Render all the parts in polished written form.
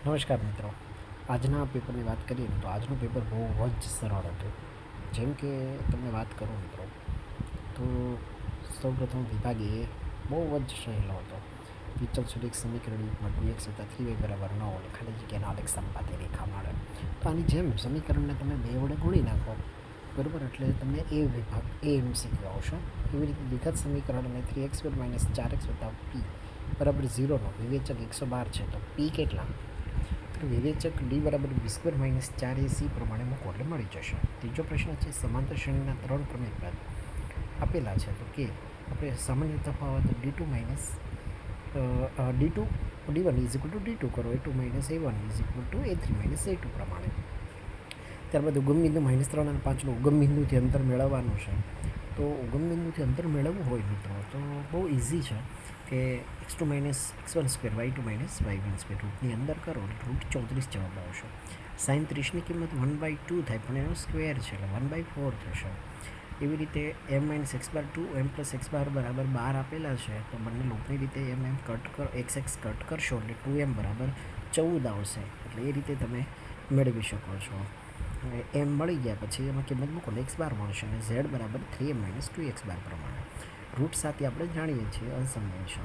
નમસ્કાર મિત્રો. આજના પેપરની વાત કરીએ તો આજનું પેપર બહુ જ સરળ હતું. જેમ કે તમને વાત કરું મિત્રો, તો સૌપ્રથમ વિભાગ એ બહુ જ સહેલો હતો. વિચલ સુધી એક સમીકરણ યુગમાં 2x + 3y = 9 અને ખાલી જગ્યાના આલેખ સંપાતી રેખા મળે. તો આની જેમ સમીકરણને તમે 2 વડે ગુણી નાખો, બરાબર, એટલે તમને એ વિભાગ MCQ આવશે. એવી રીતે દ્વિઘાત સમીકરણ અને 3x² - 4x + p = 0નો વિવેચક 112 છે. તો p કેટલા? વિવેચક d = b² - 4ac પ્રમાણે મૂકો એટલે મળી જશે. ત્રીજો પ્રશ્ન છે, સમાંતર શ્રેણીના 3 ક્રમિક પદ આપેલા છે. તો કે આપણે સામાન્ય તફાવત d1 d2 કરો, a2 - a1 = a3 - a2 પ્રમાણે. ત્યારબાદ ઉગમ બિંદુ -3 અને 5નું ઉગમ બિંદુથી અંતર મેળવવાનું છે. તો ઉગમ બિંદુથી અંતર મેળવવું હોય મિત્રો તો બહુ ઇઝી છે કે x2 - x1² y2 - y1². રૂટની અંદર કરો એટલે રૂટ 34 જવાબ આવશે. sin 30ની કિંમત 1/2 થાય, પણ એનો સ્ક્વેર છે એટલે 1/4 થશે. એવી રીતે m - x2 m + x bar = 12 આપેલા છે. તો બંને લૂપની રીતે m કટ કરો, x કટ કરશો એટલે 2m = 14 આવશે. એટલે એ રીતે તમે મેળવી શકો છો. એમ મળી ગયા પછી એમાં કિંમત મૂકો એટલે x બાર મળશે અને z = 3m - 2x બાર પ્રમાણે. રૂટ 7 આપણે જાણીએ છીએ, અસમય છે.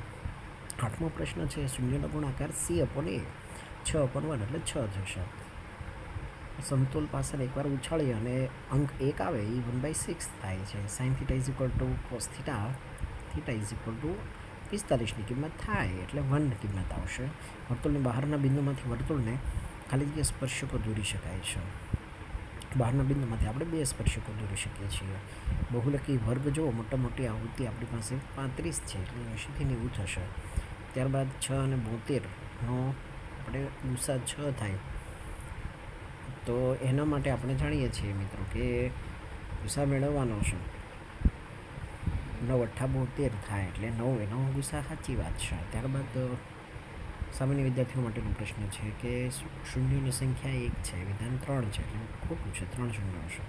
8મો પ્રશ્ન છે, શૂન્યનો ગુણાકાર c/a 6/1 એટલે 6 થશે. સમતોલ પાછળ એકવાર ઉછાળી અને અંક 1 આવે એ 1/6 થાય છે. sin θ = cos θ, θ = 45ની કિંમત થાય એટલે 1 કિંમત આવશે. વર્તુળની બહારના બિંદુમાંથી વર્તુળને ખાલી જગ્યા સ્પર્શકો દોરી શકાય છે. બહારના બિંદુમાંથી આપણે 2 સ્પર્શકો દોરી શકીએ છીએ. બહુલકી વર્ગ જો મોટી આવૃત્તિ આપણી પાસે 35 છે એટલે 80 થી 90 થશે. ત્યારબાદ 6 અને 72નો આપણે ગુસા 6 થાય. તો એના માટે આપણે જાણીએ છીએ મિત્રો કે ગુસા મેળવવાનો છે. 9 × 8 = 72 થાય એટલે 9 એનો ગુસા, સાચી વાત છે. ત્યારબાદ સામાન્ય વિદ્યાર્થીઓ માટેનો પ્રશ્ન છે કે શૂન્યની સંખ્યા 1 છે, વિધાન 3 છે એટલે ખોટું છે, 3 શૂન્ય હશે.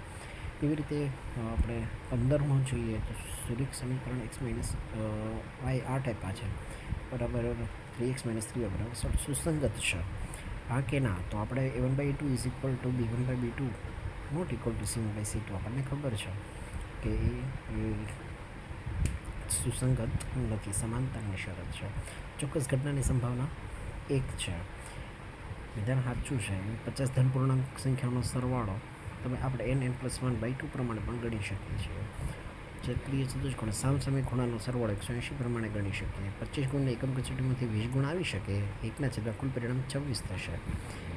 એવી રીતે આપણે 15મો જોઈએ તો સુરેખ સમીકરણ x - y 8 આપ્યા છે બરાબર 3x - 3y = સુસંગત છે. હા કે ના? તો આપણે a1/a2 = b1/b2 ≠ c1/c2 આપણને ખબર છે કે એ સુસંગત નથી, સમાંતરની શરત છે. ચોક્કસ ઘટનાની સંભાવના 1 છે. વિધાન સાચું છે. 50 ધન પૂર્ણાંક સંખ્યાનો સરવાળો તમે આપણે n+1/2 પ્રમાણે પણ ગણી શકીએ છીએ. ચક્રીય ચતુષ્કોણ સામસામે ખૂણાનો સરવાળો 180 પ્રમાણે ગણી શકીએ. 25 ગુણને એકમ કસોટીમાંથી 20 ગુણ આવી શકે. 1/, કુલ પરિણામ 24 થશે.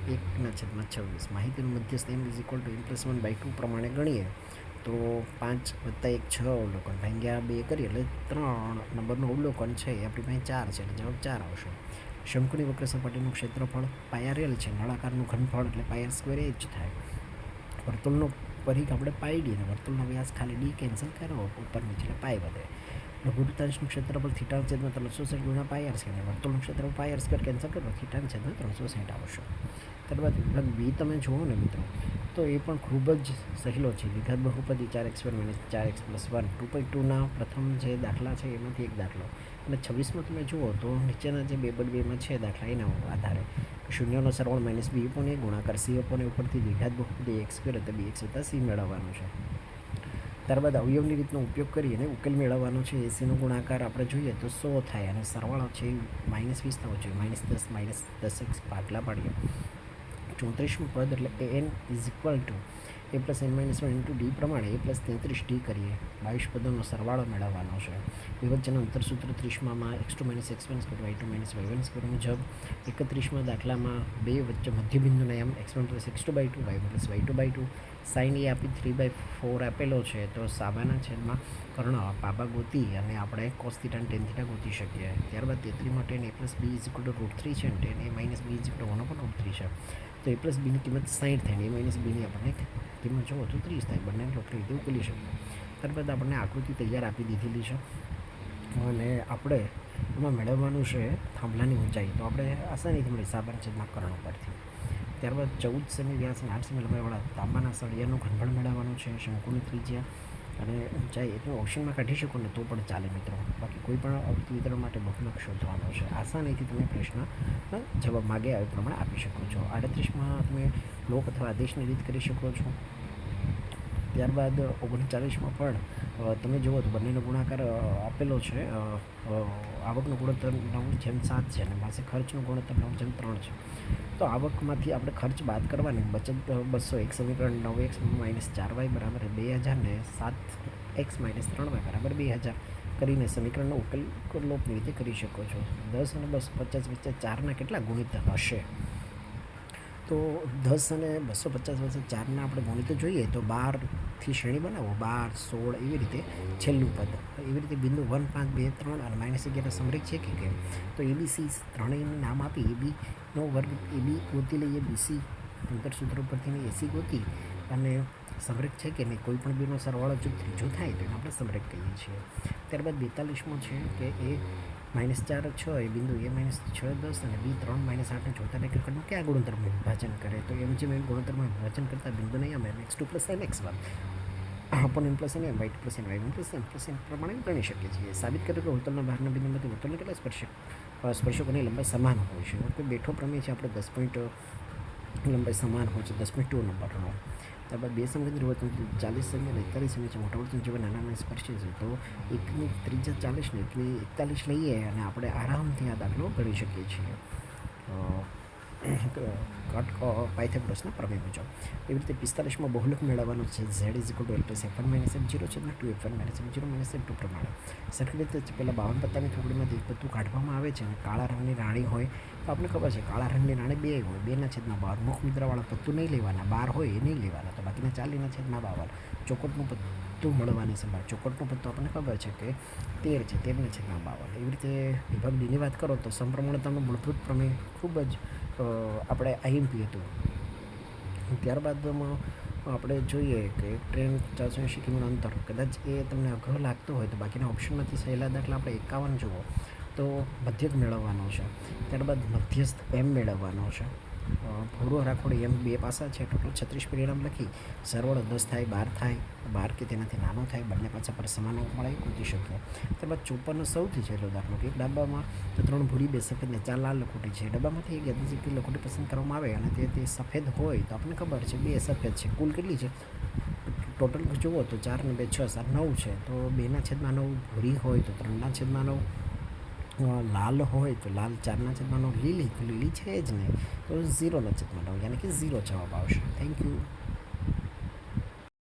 1/26. માહિતીનું મધ્યસ્થ m = n+1/2 પ્રમાણે ગણીએ તો 5 + 1 6 અવલોકન ભાગ્યા 2 કરીએ એટલે 3 નંબરનું અવલોકન છે એ આપણી પાસે 4 છે એટલે જવાબ 4 આવશે. શંકુની વક્ર સપાટીનું ક્ષેત્રફળ πr/l છે. નળાકારનું ઘનફળ એટલે πr² જ થાય. વર્તુળનો પરિઘ આપણે πd અને વર્તુળનો વ્યાસ ખાલી d કેન્સલ કરો, ઉપર નીચે એટલે π વધે. લઘુવૃત્તાંશનું ક્ષેત્રફળ θ/360 × πr છે અને વર્તુળનું ક્ષેત્રફળ πr² કેન્સલ કરો, θ/360 આવશે. ત્યારબાદ વિભાગ બી તમે જુઓ ને મિત્રો તો એ પણ ખૂબ જ સહેલો છે. દ્વિઘાત બહુપદી 4x² - 4x + 1 2.2ના પ્રથમ જે દાખલા છે એમાંથી એક દાખલો. અને 26માં તમે જુઓ તો નીચેના જે 2/2માં છે દાખલા એના આધારે શૂન્યનો સરવાળો -b/a ગુણાકાર c/a ઉપરથી દ્વિઘાત બહુપદી x² એટલે bx + c મેળવવાનું છે. ત્યારબાદ અવયવની રીતનો ઉપયોગ કરી અને ઉકેલ મેળવવાનો છે. 80નો ગુણાકાર આપણે જોઈએ તો 100 થાય અને સરવાળો છે -20 થવો જોઈએ. -10 - 10x ભાગલા પાડીએ. 34મું પદ એટલે an = a + n - 1 × d પ્રમાણે a + 33d કરીએ. 22 પદોનો સરવાળો મેળવવાનો છે. વિભાજન અંતર સૂત્ર 30માં x2 - x1² y2 - y1² મુજબ. 31મા દાખલામાં 2 વચ્ચે મધ્યબિંદુના m x1 + x2/2 y1 + y2/2. sin એ આપી 3/4 આપેલો છે તો સાબાના છેદમાં કર્ણ પાબા ગોતી અને આપણે cos θ અને tan θ ગોતી શકીએ. ત્યારબાદ 33માં tan a + b = √3 છે અને tan a - b = 1/√3 છે. તો a + bની કિંમત 60 થાય અને a - bની આપણને કિંમત જુઓ તો 30 થાય. બંને લોકરી રીતે ઉકેલી શકીએ. ત્યારબાદ આપણને આકૃતિ તૈયાર આપી દીધેલી છે અને આપણે એમાં મેળવવાનું છે થાંભલાની ઊંચાઈ. તો આપણે આસાનીથી મળી સાબાના છેદમાં કર્ણ પરથી. ત્યારબાદ 14 સેમી વ્યાસ અને 8 સેમી લંબાઈવાળા તાંબાના સળિયાનું ઘનફળ મેળવવાનું છે. શંકુની ત્રિજ્યા અને ઊંચાઈ એટલે ઓપ્શનમાં કાઢી શકો ને તો પણ ચાલે મિત્રો. બાકી કોઈ પણ અવધિ વિતરણ માટે બહુલક શોધવાનો છે. આસાનીથી તમે પ્રશ્ન જવાબ માગે એ પ્રમાણે આપી શકો છો. 38માં તમે લોક અથવા આદેશની રીત કરી શકો છો. ત્યારબાદ 39માં પણ તમે જુઓ તો બંનેનો ગુણાકાર આપેલો છે. આવકનો ગુણોત્તર 9:7 છે અને પાસે ખર્ચનો ગુણોત્તર 9:3 છે. તો આવકમાંથી આપણે ખર્ચ બાદ કરવાની, બચત 200, એક સમીકરણ 9x - 4y બરાબર 2000 ને 7x - 3y બરાબર 2000 કરીને સમીકરણનો ઉકેલ લોપની રીતે કરી શકો છો. 10 અને 250 વચ્ચે 4ના કેટલા ગુણિત હશે? તો 10 અને 250 વચ્ચે 4ના આપણે ગુણિત જોઈએ તો 12થી શ્રેણી બનાવો, 12, 16 એવી રીતે છેલ્લું પદ. એવી રીતે બિંદુ 1, 5, 2, 3 અને -11 સમરેખ છે કે કેમ? તો એબીસી ત્રણેયનું નામ આપી એબીનો વર્ગ એબી ગોતી લઈએ, બીસી અંતર સૂત્ર પરથી એસી ગોતી અને સમરેખ છે કે નહીં કોઈ પણ બેનો સરવાળો જો ત્રીજો થાય તો એને આપણે સમરેખ કહીએ છીએ. ત્યારબાદ 42મો છે કે એ -4, 6 એ બિંદુ એ -6, 10 અને બી 3, -8 ચોથા રેખાખંડનું ક્યાં ગુણોત્તરમાં વિભાજન કરે? તો એમ જેમ ગુણોત્તરમાં વિભાજન કરતા બિંદુને અહીંયા mx2 + mx1 upon n + n y2 + ny1 + m પ્રમાણે ગણી શકીએ છીએ. સાબિત કર્યું કે વર્તુળના બહારના બિંદુમાંથી વર્તુળના કેટલા સ્પર્શકોની લંબાઈ સમાન હોય છે. કોઈ બેઠો પ્રમેય છે આપણે 10 પોઈન્ટ લંબાઈ સમાન હોય છે 10.2 નંબરનો. ત્યારબાદ 2 સમકેન્દ્રી વર્તુળ 40 સેમી અને 41 સેમી છે. મોટા વર્તુળ જેવા નાના સ્પર્શે છે તો એકની ત્રિજ્યા 40 ને એકની 41 લઈએ અને આપણે આરામથી આ દાખલો ગણી શકીએ છીએ. પાયથાગોરસના પ્રમેય મુજબ. એવી રીતે 45માં બહુલક મેળવવાનો છે. z = f1 - f0 છે 2f1 - f0 - f2 પ્રમાણે. સરખી રીતે પેલા 52 પત્તાની થોકડીમાંથી એક પત્તું કાઢવામાં આવે છે અને કાળા રંગની રાણી હોય તો આપણે ખબર છે કાળા રંગની રાણી 2 હોય, 2/12. મુખ મુદ્રાવાળા પત્તું નહીં લેવાના, 12 હોય એ નહીં લેવાના. તો બાકીના 40/52. ચોકોટનું પત્તું મળવાની સંભાળ. ચોકોટનું પત્તું આપણને ખબર છે કે 13 છે, 13/52. એવી રીતે વિભાગ ડીની વાત કરો તો સમપ્રમાણતાનું મૂળભૂત પ્રમેય ખૂબ જ આપણે આઈએમપી હતું. ત્યારબાદમાં આપણે જોઈએ કે ટ્રેન 480 કિમીનું અંતર, કદાચ એ તમને અઘરો લાગતો હોય તો બાકીના ઓપ્શનમાંથી સહેલા દાખલા આપણે 51 જુઓ તો મધ્યક મેળવવાનો છે. ત્યારબાદ મધ્યસ્થ એમ મેળવવાનો છે. ભૂરો રાખોડી એમ 2 પાસા છે. ટોટલ 36 પરિણામ લખી સરવાળો 10 થાય, 12 થાય, 12 કે તેનાથી નાનો થાય, બંને પાછા પર સમાન અંક મળે ગોતી શકીએ. ત્યારબાદ 54નો સૌથી છેલ્લો દાખલો કે એક ડબ્બામાં 3 ભૂરી, 2 સફેદ ને 4 લાલ લખોટી છે. ડબ્બામાંથી એક યાદચ્છિક લખોટી પસંદ કરવામાં આવે અને તે સફેદ હોય તો આપણને ખબર છે 2 સફેદ છે. કુલ કેટલી છે? ટોટલ જુઓ તો 4 ને 2 6, 7, 9 છે. તો 2/9 ભૂરી હોય તો 3/9 લાલ હોય તો લાલ, 4/9 લીલી તો લીલી છે જ નહીં તો 0/9 યાની કે 0 જવાબ આવશે. Thank you.